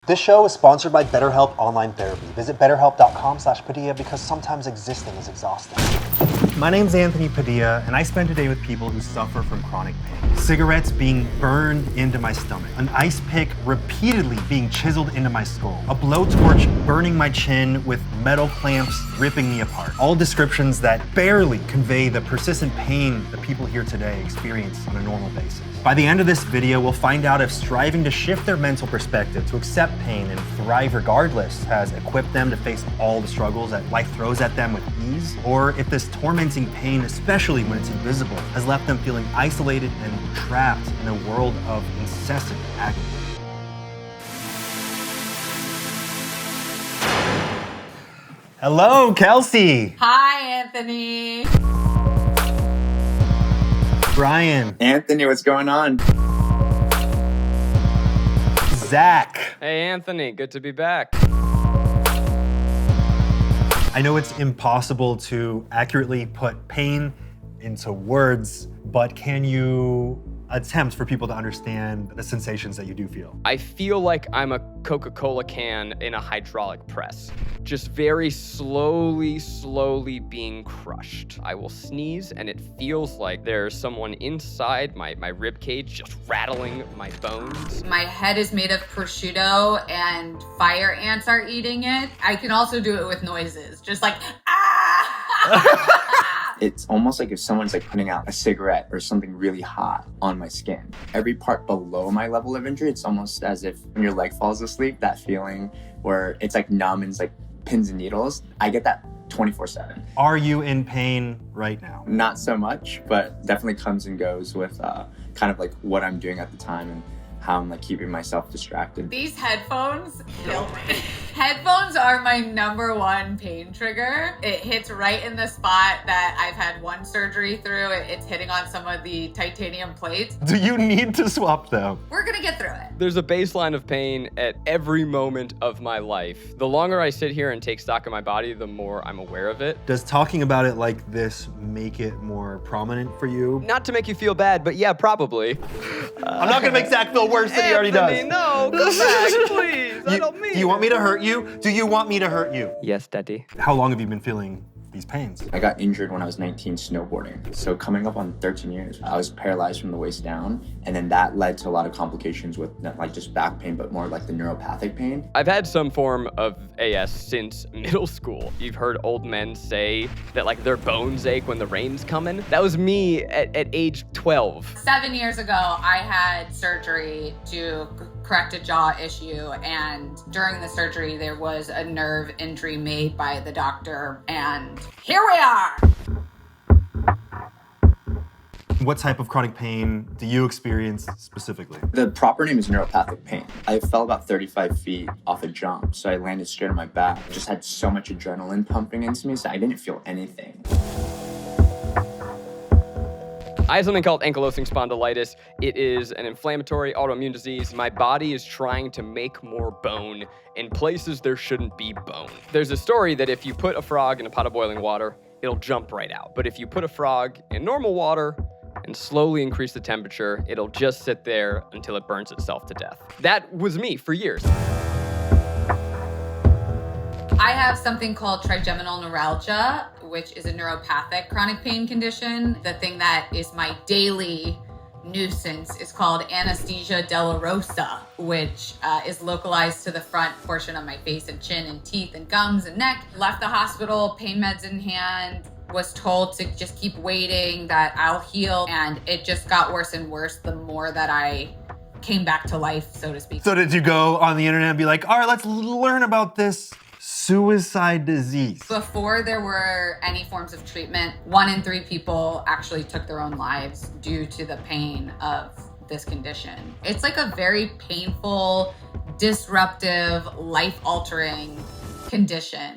This show is sponsored by BetterHelp Online Therapy. Visit betterhelp.com/Padilla because sometimes existing is exhausting. My name's Anthony Padilla, and I spend a day with people who suffer from chronic pain. Cigarettes being burned into my stomach, an ice pick repeatedly being chiseled into my skull, a blowtorch burning my chin with metal clamps ripping me apart. All descriptions that barely convey the persistent pain that people here today experience on a normal basis. By the end of this video, we'll find out if striving to shift their mental perspective to accept pain and thrive regardless has equipped them to face all the struggles that life throws at them with ease, or if this tormenting pain, especially when it's invisible, has left them feeling isolated and trapped in a world of incessant agony. Hello, Kelsey. Hi, Anthony. Brian. Anthony, what's going on? Zach. Hey, Anthony, good to be back. I know it's impossible to accurately put pain into words, but can you attempt for people to understand the sensations that you do feel? I feel like I'm a Coca-Cola can in a hydraulic press. Just very slowly being crushed. I will sneeze and it feels like there's someone inside my rib cage just rattling my bones. My head is made of prosciutto and fire ants are eating it. I can also do it with noises, just like, ah! It's almost like if someone's like putting out a cigarette or something really hot on my skin. Every part below my level of injury, it's almost as if when your leg falls asleep, that feeling where it's like numb and it's like pins and needles. I get that 24/7. Are you in pain right now? Not so much, but definitely comes and goes with kind of like what I'm doing at the time and how I'm like keeping myself distracted. These headphones kill me. Headphones are my #1 pain trigger. It hits right in the spot that I've had one surgery through. It's hitting on some of the titanium plates. Do you need to swap them? We're gonna get through it. There's a baseline of pain at every moment of my life. The longer I sit here and take stock of my body, the more I'm aware of it. Does talking about it like this make it more prominent for you? Not to make you feel bad, but yeah, probably. I'm not gonna make Zach feel worse than he already does. Anthony, no, come back, please. I don't mean Do you want me it. to hurt you? Do you want me to hurt you? Yes, Daddy. How long have you been feeling these pains? I got injured when I was 19 snowboarding. So coming up on 13 years, I was paralyzed from the waist down. And then that led to a lot of complications with not like just back pain, but more like the neuropathic pain. I've had some form of AS since middle school. You've heard old men say that like their bones ache when the rain's coming. That was me at age 12. 7 years ago, I had surgery to correct a jaw issue, and during the surgery, there was a nerve injury made by the doctor, and here we are! What type of chronic pain do you experience specifically? The proper name is neuropathic pain. I fell about 35 feet off a jump, so I landed straight on my back. Just had so much adrenaline pumping into me, so I didn't feel anything. I have something called ankylosing spondylitis. It is an inflammatory autoimmune disease. My body is trying to make more bone in places there shouldn't be bone. There's a story that if you put a frog in a pot of boiling water, it'll jump right out. But if you put a frog in normal water and slowly increase the temperature, it'll just sit there until it burns itself to death. That was me for years. I have something called trigeminal neuralgia, which is a neuropathic chronic pain condition. The thing that is my daily nuisance is called anesthesia dolorosa, which is localized to the front portion of my face and chin and teeth and gums and neck. Left the hospital, pain meds in hand, was told to just keep waiting, that I'll heal. And it just got worse and worse the more that I came back to life, so to speak. So did you go on the internet and be like, all right, let's learn about this suicide disease? Before there were any forms of treatment, 1 in 3 people actually took their own lives due to the pain of this condition. It's like a very painful, disruptive, life-altering condition.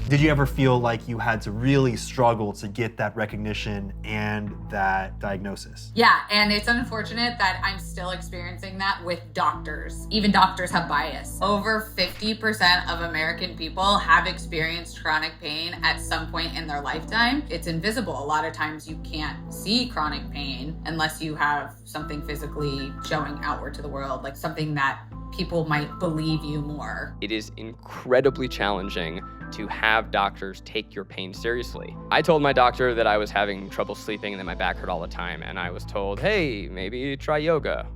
Did you ever feel like you had to really struggle to get that recognition and that diagnosis? Yeah, and it's unfortunate that I'm still experiencing that with doctors. Even doctors have bias. Over 50% of American people have experienced chronic pain at some point in their lifetime. It's invisible. A lot of times you can't see chronic pain unless you have something physically showing outward to the world, like something that people might believe you more. It is incredibly challenging to have doctors take your pain seriously. I told my doctor that I was having trouble sleeping and that my back hurt all the time, and I was told, hey, maybe try yoga.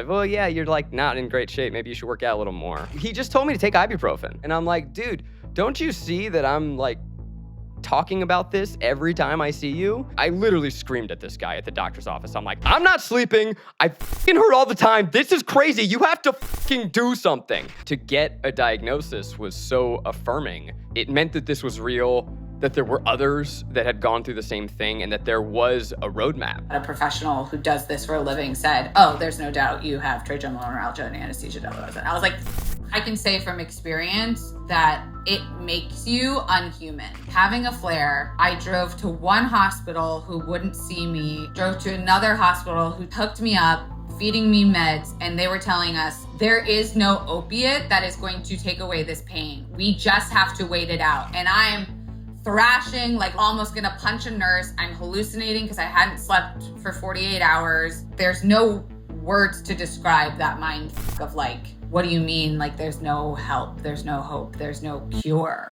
Well, yeah, you're like not in great shape. Maybe you should work out a little more. He just told me to take ibuprofen. And I'm like, dude, don't you see that I'm like talking about this every time I see you? I literally screamed at this guy at the doctor's office. I'm like, I'm not sleeping. I fucking hurt all the time. This is crazy. You have to fucking do something. To get a diagnosis was so affirming. It meant that this was real, that there were others that had gone through the same thing, and that there was a roadmap. A professional who does this for a living said, oh, there's no doubt you have trigeminal neuralgia and anesthesia dolorosa. I was like, I can say from experience that it makes you unhuman. Having a flare, I drove to one hospital who wouldn't see me, drove to another hospital who hooked me up, feeding me meds, and they were telling us there is no opiate that is going to take away this pain. We just have to wait it out. And I'm thrashing, like almost gonna punch a nurse. I'm hallucinating because I hadn't slept for 48 hours. There's no words to describe that mind of like, what do you mean? Like there's no help, there's no hope, there's no cure.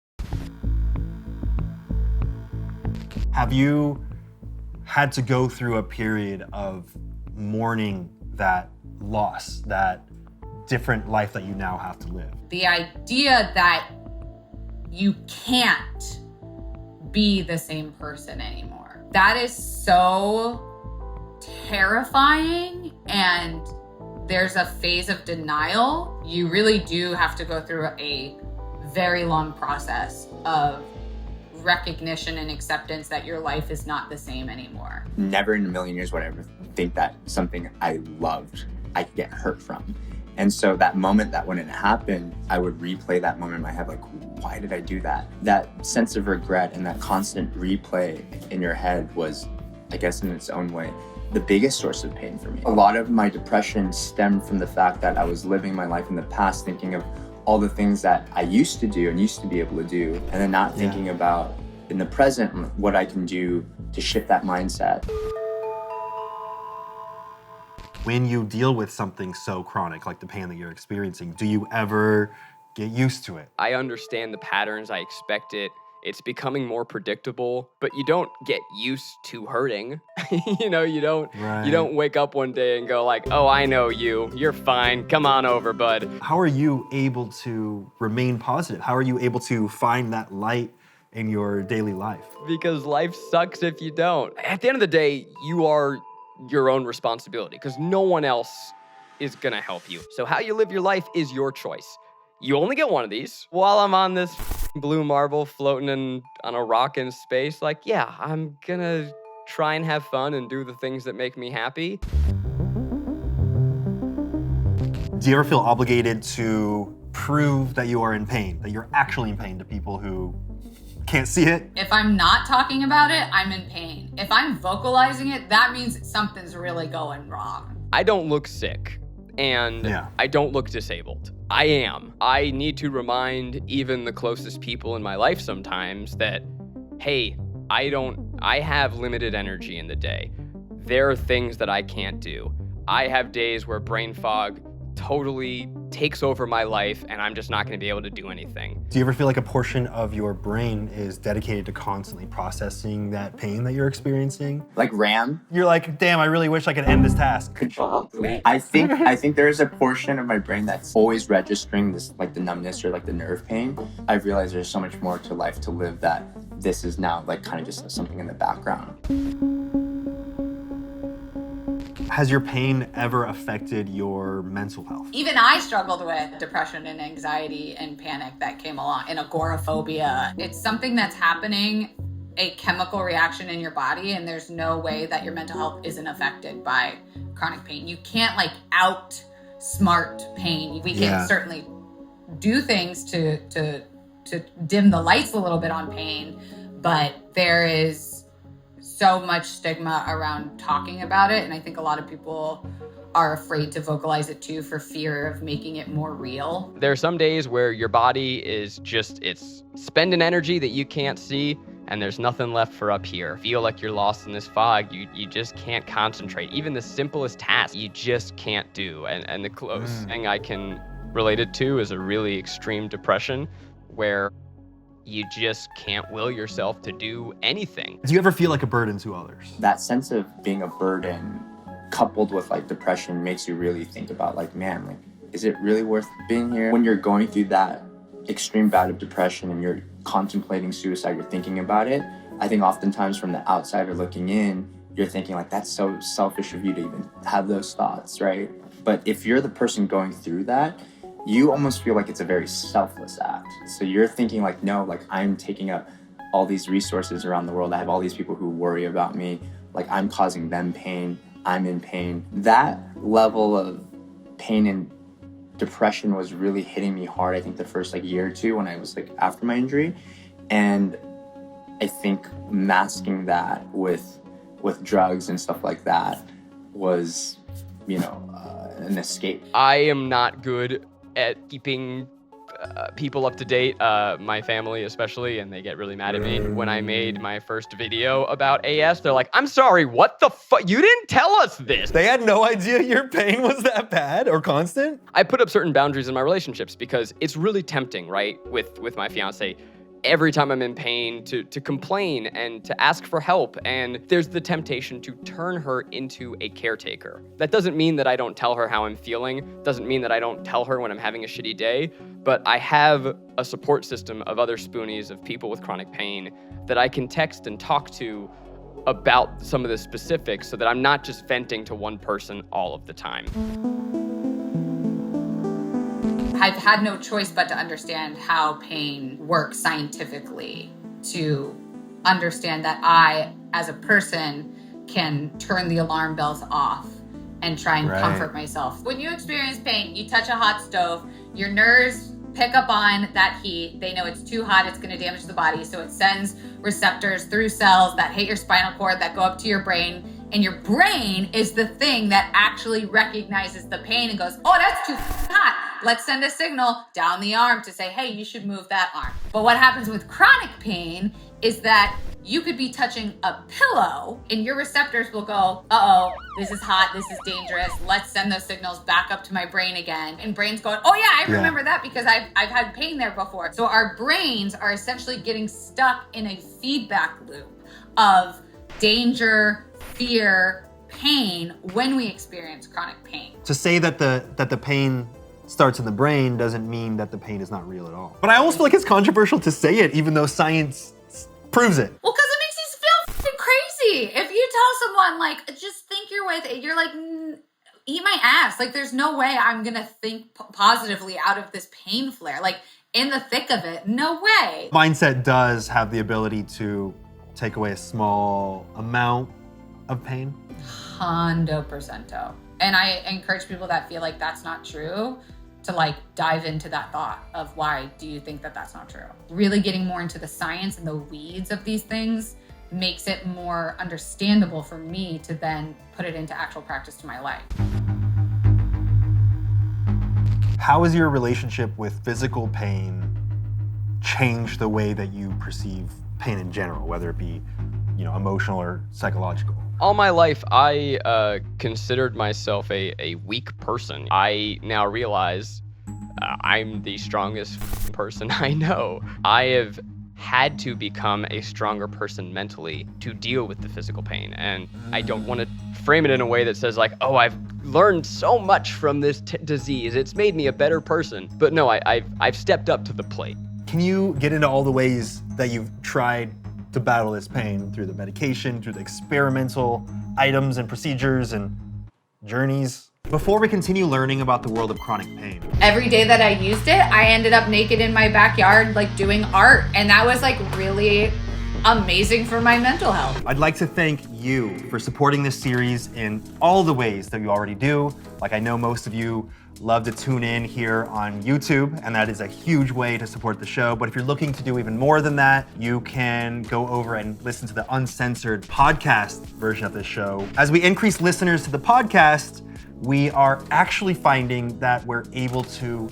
Have you had to go through a period of mourning that loss, that different life that you now have to live? The idea that you can't be the same person anymore. That is so terrifying, and there's a phase of denial. You really do have to go through a very long process of recognition and acceptance that your life is not the same anymore. Never in a million years would I ever think that something I loved I could get hurt from. And so that moment that when it happened, I would replay that moment in my head, like, why did I do that? That sense of regret and that constant replay in your head was, I guess in its own way, the biggest source of pain for me. A lot of my depression stemmed from the fact that I was living my life in the past thinking of all the things that I used to do and used to be able to do, and then not thinking about in the present what I can do to shift that mindset. When you deal with something so chronic, like the pain that you're experiencing, do you ever get used to it? I understand the patterns. I expect it. It's becoming more predictable, but you don't get used to hurting. You don't wake up one day and go like, oh, I know you. You're fine. Come on over, bud. How are you able to remain positive? How are you able to find that light in your daily life? Because life sucks if you don't. At the end of the day, you are your own responsibility because no one else is gonna help you. So how you live your life is your choice. You only get one of these. While I'm on this blue marble floating on a rock in space, like, yeah, I'm gonna try and have fun and do the things that make me happy. Do you ever feel obligated to prove that you are in pain, that you're actually in pain to people who can't see it? If I'm not talking about it, I'm in pain. If I'm vocalizing it, that means something's really going wrong. I don't look sick, and I don't look disabled. I am. I need to remind even the closest people in my life sometimes that, hey, I have limited energy in the day. There are things that I can't do. I have days where brain fog totally takes over my life and I'm just not gonna be able to do anything. Do you ever feel like a portion of your brain is dedicated to constantly processing that pain that you're experiencing? Like RAM? You're like, damn, I really wish I could end this task. I think there's a portion of my brain that's always registering this, like the numbness or like the nerve pain. I realize there's so much more to life to live that this is now like kind of just something in the background. Has your pain ever affected your mental health? Even I struggled with depression and anxiety and panic that came along, and agoraphobia. It's something that's happening, a chemical reaction in your body, and there's no way that your mental health isn't affected by chronic pain. You can't like outsmart pain. We can certainly do things to to dim the lights a little bit on pain, but there is so much stigma around talking about it. And I think a lot of people are afraid to vocalize it too for fear of making it more real. There are some days where your body is just, it's spending energy that you can't see, and there's nothing left for up here. Feel like you're lost in this fog. You just can't concentrate. Even the simplest task, you just can't do. And the closest thing I can relate it to is a really extreme depression where you just can't will yourself to do anything. Do you ever feel like a burden to others? That sense of being a burden coupled with like depression makes you really think about like, man, like, is it really worth being here? When you're going through that extreme bout of depression and you're contemplating suicide, you're thinking about it, I think oftentimes from the outsider looking in, you're thinking like, that's so selfish of you to even have those thoughts, right? But if you're the person going through that, you almost feel like it's a very selfless act. So you're thinking like, no, like I'm taking up all these resources around the world. I have all these people who worry about me. Like I'm causing them pain. I'm in pain. That level of pain and depression was really hitting me hard, I think the first like year or two when I was like after my injury. And I think masking that with drugs and stuff like that was, you know, an escape. I am not good at keeping people up to date, my family especially, and they get really mad at me. When I made my first video about AS, they're like, I'm sorry, what the fuck? You didn't tell us this. They had no idea your pain was that bad or constant? I put up certain boundaries in my relationships because it's really tempting, right? With my fiance, every time I'm in pain to complain and to ask for help. And there's the temptation to turn her into a caretaker. That doesn't mean that I don't tell her how I'm feeling. Doesn't mean that I don't tell her when I'm having a shitty day. But I have a support system of other spoonies of people with chronic pain that I can text and talk to about some of the specifics so that I'm not just venting to one person all of the time. I've had no choice but to understand how pain works scientifically, to understand that I, as a person, can turn the alarm bells off and try and comfort myself. When you experience pain, you touch a hot stove, your nerves pick up on that heat. They know it's too hot, it's gonna damage the body, so it sends receptors through cells that hit your spinal cord that go up to your brain. And your brain is the thing that actually recognizes the pain and goes, oh, that's too hot. Let's send a signal down the arm to say, hey, you should move that arm. But what happens with chronic pain is that you could be touching a pillow and your receptors will go, uh-oh, this is hot, this is dangerous. Let's send those signals back up to my brain again. And brain's going, oh yeah, I remember that because I've had pain there before. So our brains are essentially getting stuck in a feedback loop of danger, fear, pain when we experience chronic pain. To say that the pain starts in the brain doesn't mean that the pain is not real at all. But I almost feel like it's controversial to say it, even though science proves it. Well, because it makes you feel fucking crazy. If you tell someone, like, just think your way, you're like, eat my ass. Like, there's no way I'm gonna think positively out of this pain flare. Like, in the thick of it, no way. Mindset does have the ability to take away a small amount of pain. 100%. And I encourage people that feel like that's not true to like dive into that thought of why do you think that that's not true? Really getting more into the science and the weeds of these things makes it more understandable for me to then put it into actual practice to my life. How has your relationship with physical pain changed the way that you perceive pain in general, whether it be, you know, emotional or psychological? All my life, I considered myself a weak person. I now realize I'm the strongest person I know. I have had to become a stronger person mentally to deal with the physical pain. And I don't want to frame it in a way that says like, oh, I've learned so much from this disease. It's made me a better person. But no, I've stepped up to the plate. Can you get into all the ways that you've tried to battle this pain through the medication, through the experimental items and procedures and journeys? Before we continue learning about the world of chronic pain. Every day that I used it, I ended up naked in my backyard, like doing art. And that was like really amazing for my mental health. I'd like to thank you for supporting this series in all the ways that you already do. Like, I know most of you love to tune in here on YouTube, and that is a huge way to support the show. But if you're looking to do even more than that, you can go over and listen to the Uncensored podcast version of this show. As we increase listeners to the podcast, we are actually finding that we're able to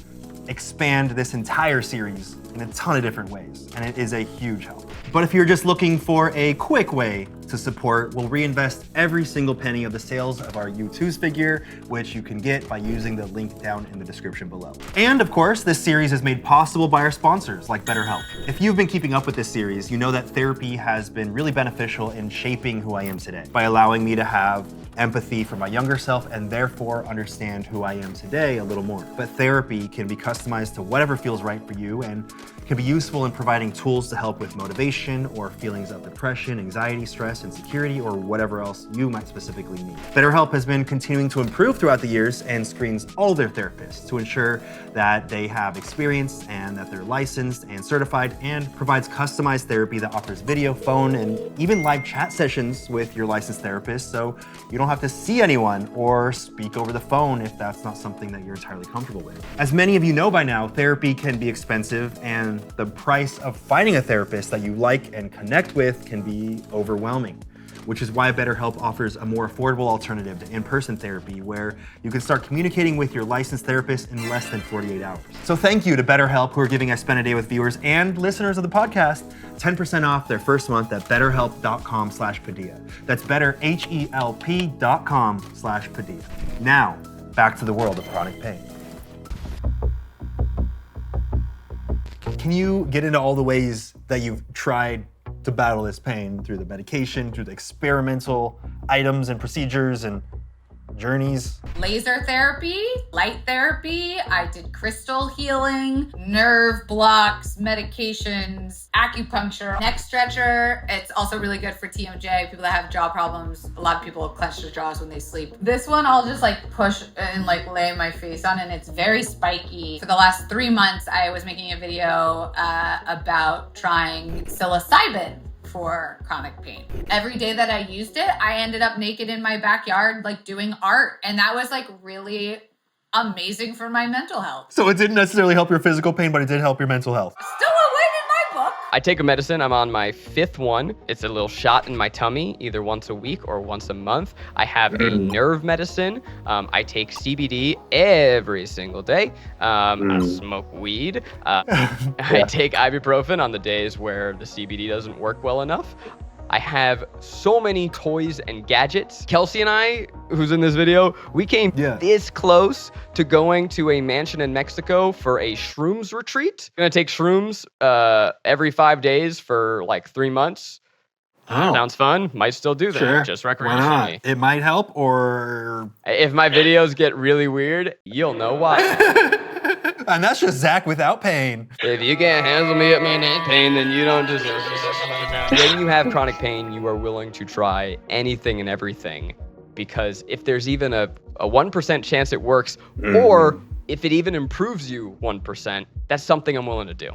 expand this entire series in a ton of different ways, and it is a huge help. But if you're just looking for a quick way to support, we'll reinvest every single penny of the sales of our U2's figure, which you can get by using the link down in the description below. And of course, this series is made possible by our sponsors, like BetterHelp. If you've been keeping up with this series, you know that therapy has been really beneficial in shaping who I am today, by allowing me to have empathy for my younger self and therefore understand who I am today a little more. But therapy can be customized to whatever feels right for you and can be useful in providing tools to help with motivation or feelings of depression, anxiety, stress, insecurity, or whatever else you might specifically need. BetterHelp has been continuing to improve throughout the years and screens all their therapists to ensure that they have experience and that they're licensed and certified, and provides customized therapy that offers video, phone, and even live chat sessions with your licensed therapist, so you don't have to see anyone or speak over the phone if that's not something that you're entirely comfortable with. As many of you know by now, therapy can be expensive, and the price of finding a therapist that you like and connect with can be overwhelming, which is why BetterHelp offers a more affordable alternative to in-person therapy, where you can start communicating with your licensed therapist in less than 48 hours. So thank you to BetterHelp, who are giving I Spend a Day with viewers and listeners of the podcast 10% off their first month at betterhelp.com/Padilla. That's betterhelp.com/Padilla. Now, back to the world of chronic pain. Can you get into all the ways that you've tried to battle this pain through the medication, through the experimental items and procedures and journeys? Laser therapy, light therapy, I did crystal healing, nerve blocks, medications, acupuncture, neck stretcher. It's also really good for TMJ, people that have jaw problems. A lot of people clench their jaws when they sleep. This one I'll just like push and like lay my face on, and it's very spiky. For the last 3 months, I was making a video about trying psilocybin for chronic pain. Every day that I used it, I ended up naked in my backyard, like doing art. And that was like really amazing for my mental health. So it didn't necessarily help your physical pain, but it did help your mental health. Still a win in my book. I take a medicine. I'm on my 5th one. It's a little shot in my tummy, either once a week or once a month. I have a nerve medicine. I take CBD every single day. I smoke weed. I take ibuprofen on the days where the CBD doesn't work well enough. I have so many toys and gadgets. Kelsey and I, who's in this video, we came this close to going to a mansion in Mexico for a shrooms retreat. I'm gonna take shrooms every 5 days for like 3 months. Oh. Sounds fun. Might still do that. Sure. Just recreationally. It might help, or if my videos get really weird, you'll know why. And that's just Zach without pain. If you can't handle me at my neck pain, then you don't deserve it. When you have chronic pain, you are willing to try anything and everything, because if there's even a 1% chance it works, or if it even improves you 1%, that's something I'm willing to do.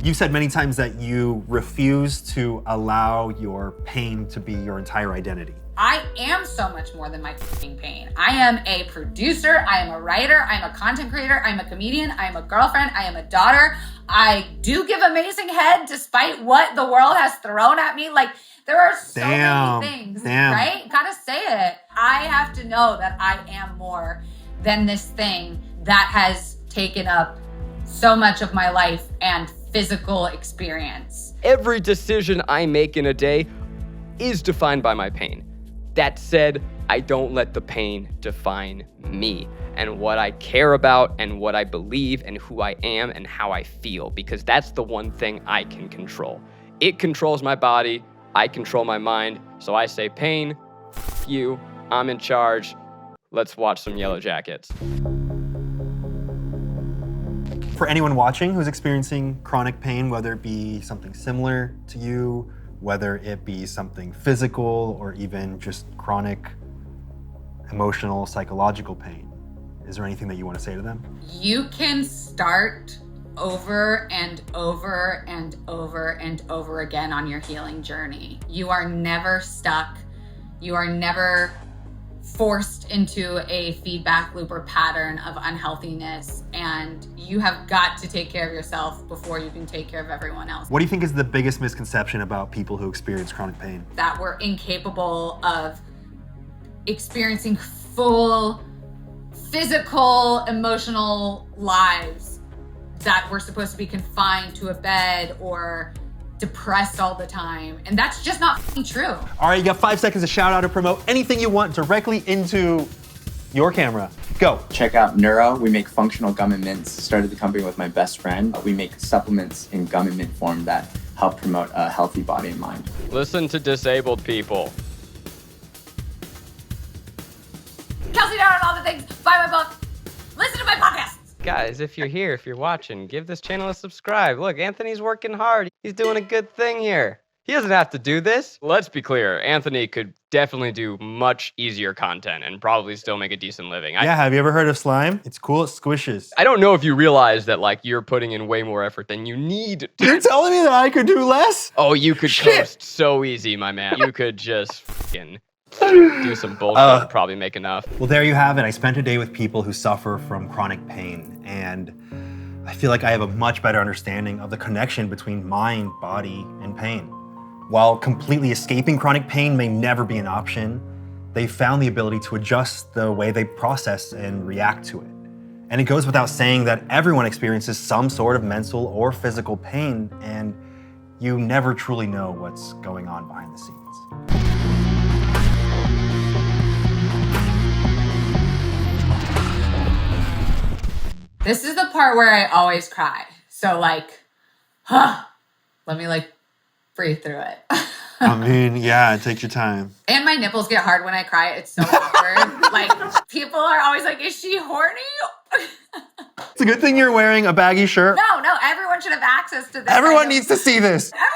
You've said many times that you refuse to allow your pain to be your entire identity. I am so much more than my fucking pain. I am a producer, I am a writer, I'm a content creator, I'm a comedian, I am a girlfriend, I am a daughter. I do give amazing head despite what the world has thrown at me. Like, there are so many things, right? Gotta say it. I have to know that I am more than this thing that has taken up so much of my life and physical experience. Every decision I make in a day is defined by my pain. That said, I don't let the pain define me and what I care about and what I believe and who I am and how I feel, because that's the one thing I can control. It controls my body, I control my mind, so I say, pain, f you, I'm in charge, let's watch some Yellow Jackets. For anyone watching who's experiencing chronic pain, whether it be something similar to you, whether it be something physical or even just chronic emotional, psychological pain, is there anything that you want to say to them? You can start over and over and over and over again on your healing journey. You are never stuck. You are never forced into a feedback loop or pattern of unhealthiness, and you have got to take care of yourself before you can take care of everyone else. What do you think is the biggest misconception about people who experience chronic pain? That we're incapable of experiencing full physical, emotional lives, that we're supposed to be confined to a bed or depressed all the time. And that's just not true. All right, you got 5 seconds to shout out or promote anything you want directly into your camera. Go. Check out Neuro. We make functional gum and mints. Started the company with my best friend. We make supplements in gum and mint form that help promote a healthy body and mind. Listen to disabled people. Kelsey down on all the things. Buy my book. Listen to my podcast. Guys, if you're here, if you're watching, give this channel a subscribe. Look, Anthony's working hard. He's doing a good thing here. He doesn't have to do this. Let's be clear, Anthony could definitely do much easier content and probably still make a decent living. Yeah, have you ever heard of slime? It's cool, it squishes. I don't know if you realize that like you're putting in way more effort than you need to. You're telling me that I could do less? Oh, you could coast so easy, my man. You could just fucking do some bullshit and probably make enough. Well, there you have it. I spent a day with people who suffer from chronic pain, and I feel like I have a much better understanding of the connection between mind, body, and pain. While completely escaping chronic pain may never be an option, they found the ability to adjust the way they process and react to it. And it goes without saying that everyone experiences some sort of mental or physical pain, and you never truly know what's going on behind the scenes. This is the part where I always cry. So like, let me like breathe through it. I mean, yeah, take your time. And my nipples get hard when I cry. It's so awkward. Like, people are always like, is she horny? It's a good thing you're wearing a baggy shirt. No, everyone should have access to this. Everyone needs to see this. Everyone